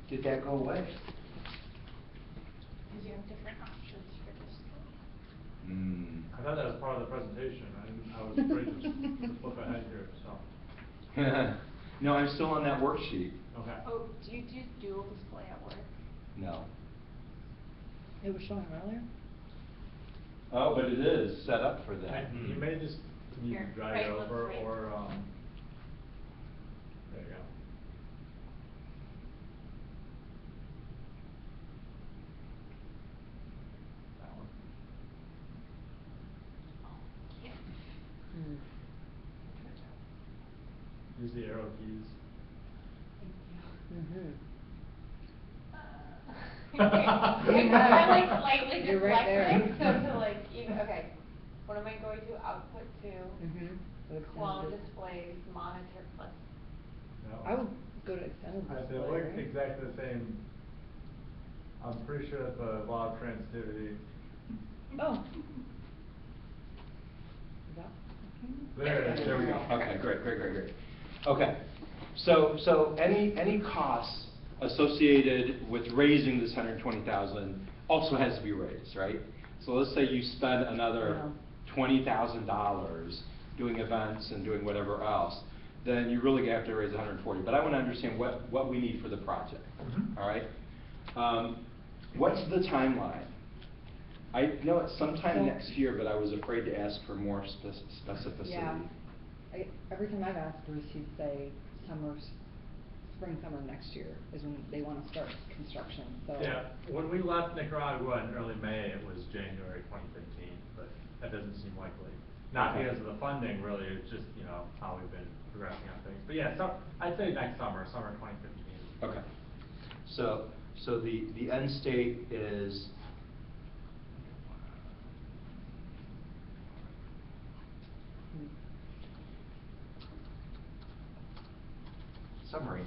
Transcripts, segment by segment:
did that go away? Because you have different options for display. I thought that was part of the presentation. I was afraid to flip ahead here, so. No, I'm still on that worksheet. Okay. Oh, do you do dual display at work? No. It was showing earlier? Oh, but it is set up for that. You may just need Here, to drag right, it let's over, wait. or, there you go. That one. Yeah. Use the arrow keys. I'm like slightly You're right there. dyslexic, so to like, even, okay. What am I going to output to? Clone displays, monitor plus. No. I would go to extended display. They look right? exactly the same. I'm pretty sure that's a law of transitivity. Oh. Is that? There it is, there we go. Okay, great. Okay, so any costs associated with raising this 120,000 also has to be raised, right? So let's say you spend another $20,000 doing events and doing whatever else, then you really have to raise 140. But I want to understand what we need for the project. All right. What's the timeline? I know it's sometime next year, but I was afraid to ask for more specificity. Yeah. Every time I've asked Bruce, he'd say spring, summer next year is when they want to start construction. So Yeah, when we left Nicaragua in early May, it was January 2015, but that doesn't seem likely. Not Okay. because of the funding, really, it's just, you know, how we've been progressing on things. But yeah, so I'd say next summer 2015. Okay. So the end state is summary.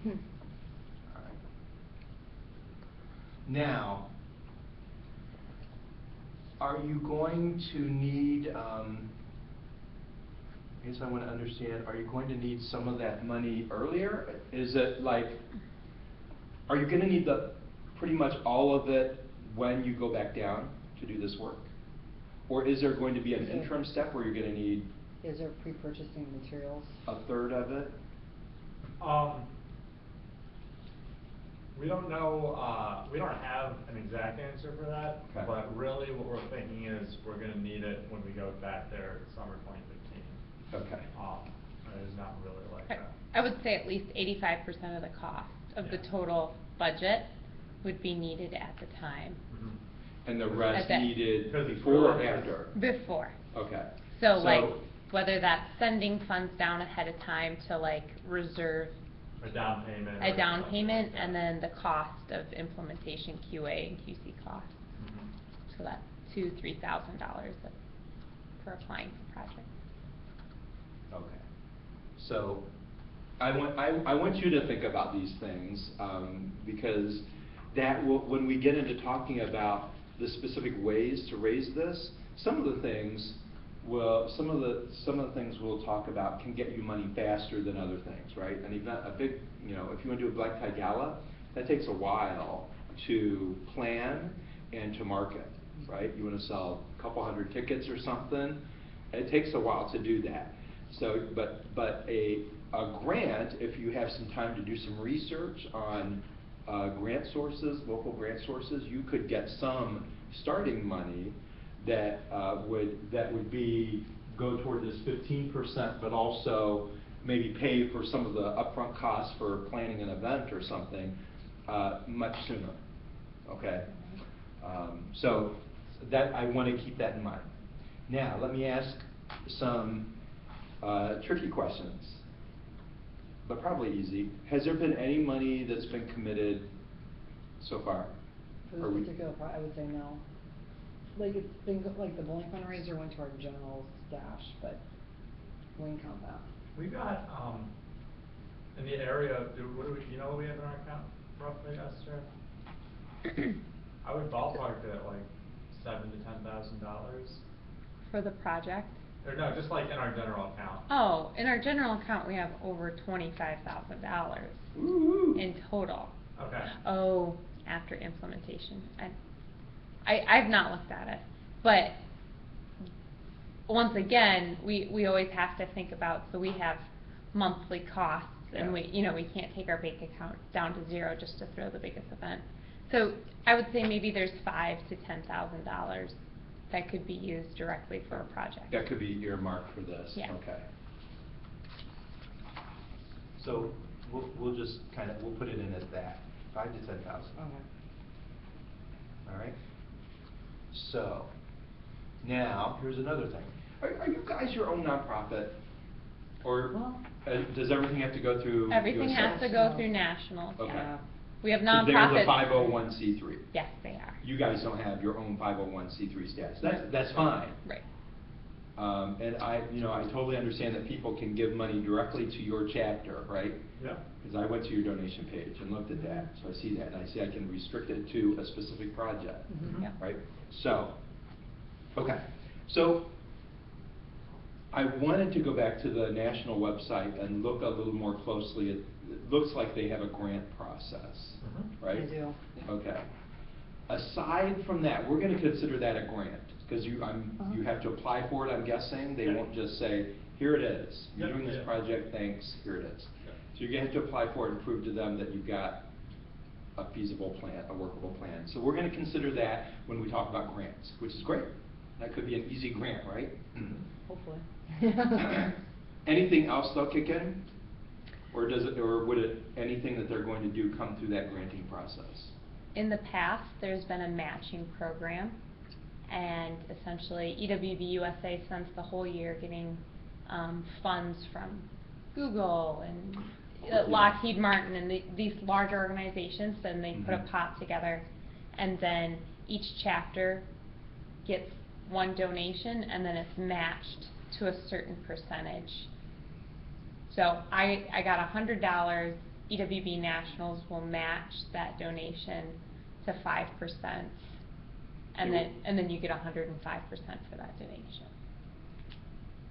All right. Now, are you going to need, I guess I want to understand, are you going to need some of that money earlier? Is it like, are you going to need pretty much all of it when you go back down to do this work? Or is there going to be an interim step where you're going to need? Is there pre-purchasing materials? A third of it? We don't know, we don't have an exact answer for that, Okay. but really what we're thinking is we're going to need it when we go back there summer 2015. Okay. It's not really like that. I would say at least 85% of the cost of the total budget would be needed at the time. And the rest needed Because it's before or really after? Before. Okay. So like, whether that's sending funds down ahead of time to like reserve A down payment. a down payment, and then the cost of implementation QA and QC costs. So that's $2,000-3,000 for applying for projects. Okay. So I want you to think about these things because that will, when we get into talking about the specific ways to raise this, some of the things we'll talk about can get you money faster than other things, right? And even a big, you know, if you want to do a black tie gala, that takes a while to plan and to market, right? You want to sell a couple hundred tickets or something, it takes a while to do that. So, but a grant, if you have some time to do some research on grant sources, local grant sources, you could get some starting money that would go toward this 15%, but also maybe pay for some of the upfront costs for planning an event or something much sooner. Okay, so that I want to keep that in mind. Now, let me ask some tricky questions, but probably easy. Has there been any money that's been committed so far? For this particular I would say no. Like it's things like the bowling fundraiser went to our general stash, but we can count that. We got in the area. What do we? You know what we have in our account roughly, Esther? I would ballpark it at like $7,000 to $10,000. For the project? Or no, just like in our general account. Oh, in our general account, we have over $25,000 Ooh. in total. Okay. Oh, after implementation. I've not looked at it, but once again, we always have to think about, so we have monthly costs, and we can't take our bank account down to zero just to throw the biggest event. So I would say maybe there's $5,000 to $10,000 that could be used directly for a project. That could be earmarked for this. Yeah. Okay. So we'll just we'll put it in at that, 5,000 to 10,000. Okay. All right. So now here's another thing. Are you guys your own nonprofit, or Well, does everything have to go through? Everything has to go No. through national. Okay. Yeah. We have 'Cause nonprofits. They're the 501c3. Yes, they are. You guys don't have your own 501c3 status. That's fine. Right. And I totally understand that people can give money directly to your chapter, right? Yeah. Because I went to your donation page and looked at that, so I see that, and I see I can restrict it to a specific project, Mhm. Yeah. right? So, okay, so I wanted to go back to the national website and look a little more closely at, it looks like they have a grant process, Mhm. right? They do. Okay. Aside from that, we're gonna consider that a grant, because you have to apply for it, I'm guessing. They Yeah. won't just say, here it is, you're Yep, doing this yeah. project, thanks, here it is. Yeah. So you're gonna have to apply for it and prove to them that you've got a feasible plan, a workable plan. So we're gonna consider that when we talk about grants, which is great. That could be an easy grant, right? Hopefully. Anything else they'll kick in? Or would it, anything that they're going to do come through that granting process? In the past, there's been a matching program, and essentially EWB USA spends the whole year getting funds from Google and Lockheed Martin and these large organizations. Then they put a Mhm. pot together, and then each chapter gets one donation, and then it's matched to a certain percentage. So I got $100. EWB Nationals will match that donation to 5%, and then you get 105% for that donation.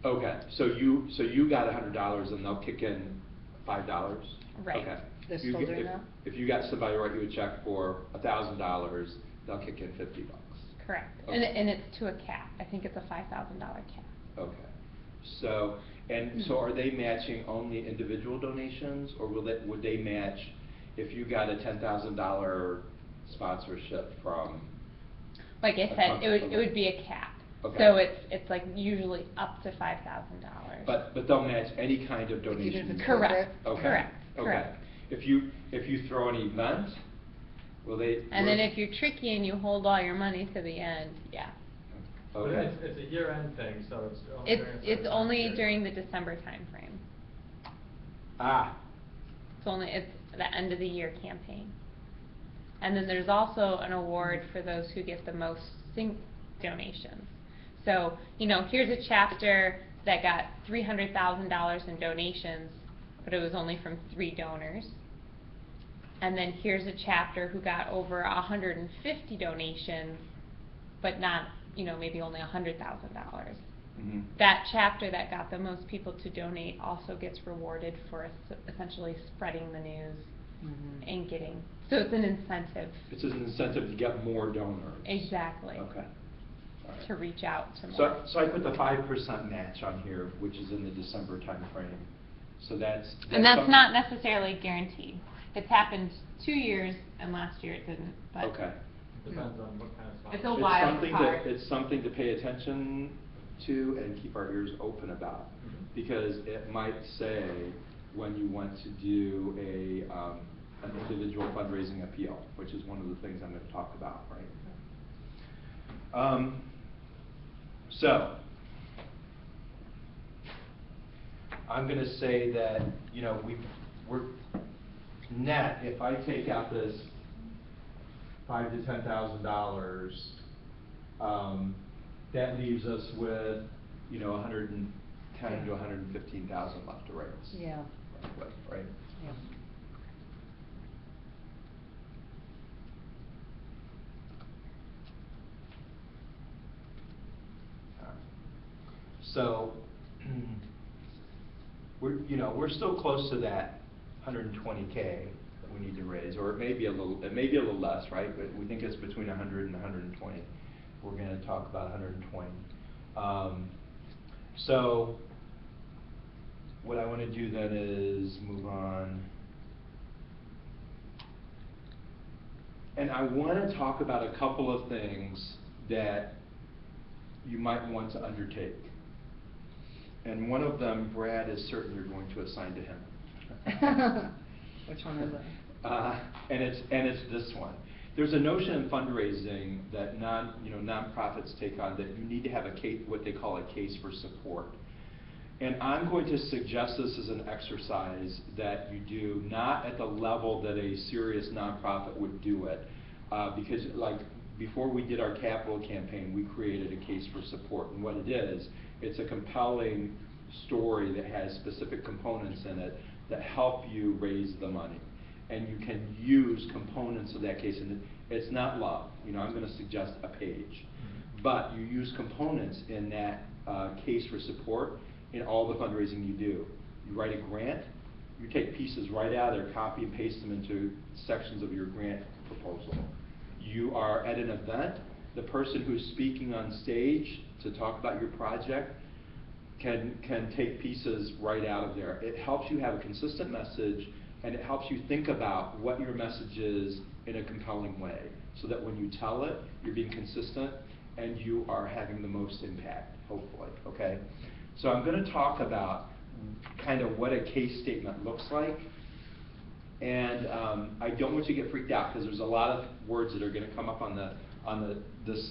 Okay, so you got $100 and they'll kick in $5? Right. Okay. They're You still get- doing if- that? If you got somebody to write you a check for $1,000, they'll kick in $50. Correct. Okay. And it's to a cap. I think it's a $5,000 cap. Okay. So are they matching only individual donations, or would they match if you got a $10,000 sponsorship from? Like I a said, company? it would be a cap. Okay. So it's like usually up to $5,000. But they'll match any kind of donation. Even if it's Correct. Okay. Correct. Okay. Correct. If you throw an event, will they? And then if you're tricky and you hold all your money to the end, yeah. But Okay. it's a year-end thing, so it's only It's during a it's certain time only period. during the December timeframe. Ah. It's the end of the year campaign. And then there's also an award for those who get the most donations. So, here's a chapter that got $300,000 in donations, but it was only from 3 donors. And then here's a chapter who got over 150 donations, but not, maybe only $100,000. Mhm. That chapter that got the most people to donate also gets rewarded for essentially spreading the news Mhm. and getting, so it's an incentive. It's an incentive to get more donors. Exactly. Okay. All right. To reach out to more. So I put the 5% match on here, which is in the December timeframe. So that's. And that's something- not necessarily guaranteed. It's happened 2 years, and last year it didn't, but. Okay. Depends on what kind of sponsor. It's a wild something card. It's something to pay attention to and keep our ears open about. Mhm. Because it might say when you want to do an individual fundraising appeal, which is one of the things I'm going to talk about, right? So, I'm going to say that, we're net, if I take out this $5,000 to $10,000, that leaves us with, 110 to 115,000 left to raise. Yeah. Right? Yeah. So we're still close to that 120K that we need to raise, or it may be a little less, right? But we think it's between 100 and 120. We're going to talk about 120. So what I want to do then is move on. And I want to talk about a couple of things that you might want to undertake. And one of them, Brad is certain you're going to assign to him. Which one is it? And it's this one. There's a notion in fundraising that nonprofits take on, that you need to have a case, what they call a case for support. And I'm going to suggest this as an exercise that you do not at the level that a serious nonprofit would do it, because like before we did our capital campaign, we created a case for support. And what it is, it's a compelling story that has specific components in it that help you raise the money. And you can use components of that case, and it's not love. I'm going to suggest a page. But you use components in that case for support in all the fundraising you do. You write a grant, you take pieces right out of there, copy and paste them into sections of your grant proposal. You are at an event, the person who's speaking on stage to talk about your project can take pieces right out of there. It helps you have a consistent message, and it helps you think about what your message is in a compelling way, so that when you tell it, you're being consistent and you are having the most impact, hopefully, okay? So I'm going to talk about kind of what a case statement looks like. And I don't want you to get freaked out, because there's a lot of words that are going to come up on the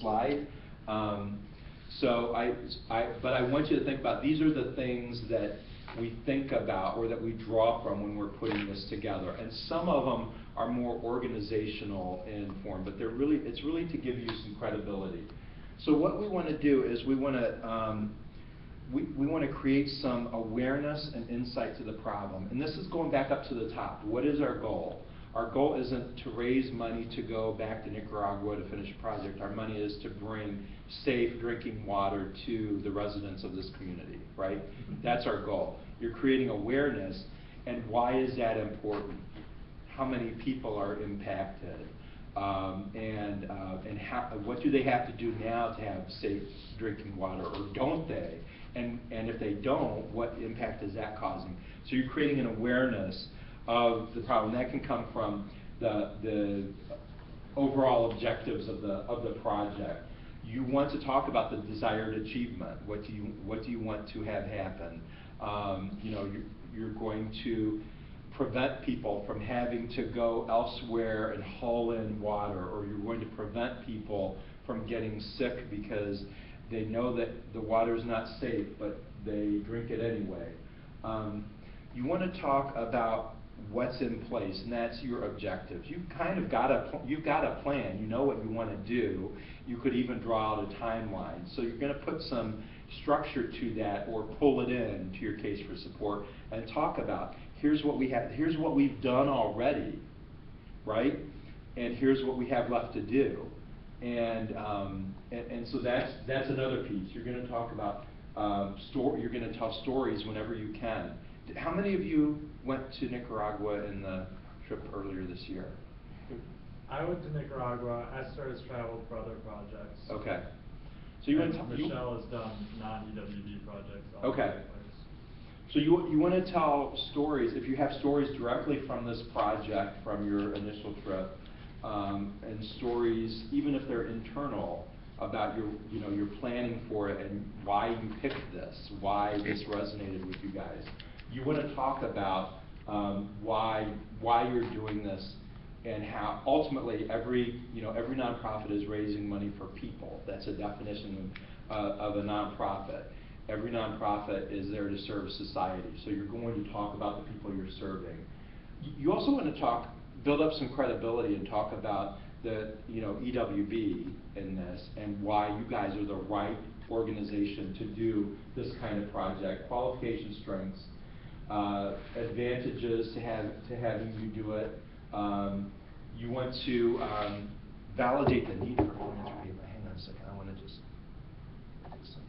slide. But I want you to think about, these are the things that we think about or that we draw from when we're putting this together. And some of them are more organizational in form, but it's really to give you some credibility. So what we want to do is we want to create some awareness and insight to the problem. And this is going back up to the top. What is our goal? Our goal isn't to raise money to go back to Nicaragua to finish a project. Our money is to bring safe drinking water to the residents of this community, right? That's our goal. You're creating awareness, and why is that important? How many people are impacted? And what do they have to do now to have safe drinking water, or don't they? And if they don't, what impact is that causing? So you're creating an awareness of the problem. That can come from the overall objectives of the project. You want to talk about the desired achievement. What do you want to have happen? You're going to prevent people from having to go elsewhere and haul in water, or you're going to prevent people from getting sick because they know that the water is not safe, but they drink it anyway. You want to talk about what's in place, and that's your objectives. You've kind of got a plan. You know what you want to do. You could even draw out a timeline. So you're going to put some structure to that, or pull it in to your case for support, and talk about, here's what we have, here's what we've done already, right? And here's what we have left to do. And so that's another piece. You're going to talk about you're going to tell stories whenever you can. How many of you went to Nicaragua in the trip earlier this year? I went to Nicaragua. Esther has traveled for other projects. Okay. So you went to Michelle has done non-EWD projects all okay. over the place. So you want to tell stories, if you have stories directly from this project, from your initial trip, and stories, even if they're internal, about your planning for it and why you picked this, why this resonated with you guys. You want to talk about why you're doing this, and how ultimately every nonprofit is raising money for people. That's a definition of a nonprofit. Every nonprofit is there to serve society. So you're going to talk about the people you're serving. You also want to build up some credibility and talk about the EWB in this, and why you guys are the right organization to do this kind of project. Qualification strengths, advantages to having you do it. You want to validate the need for philanthropy. Hang on a second, I want to just do something.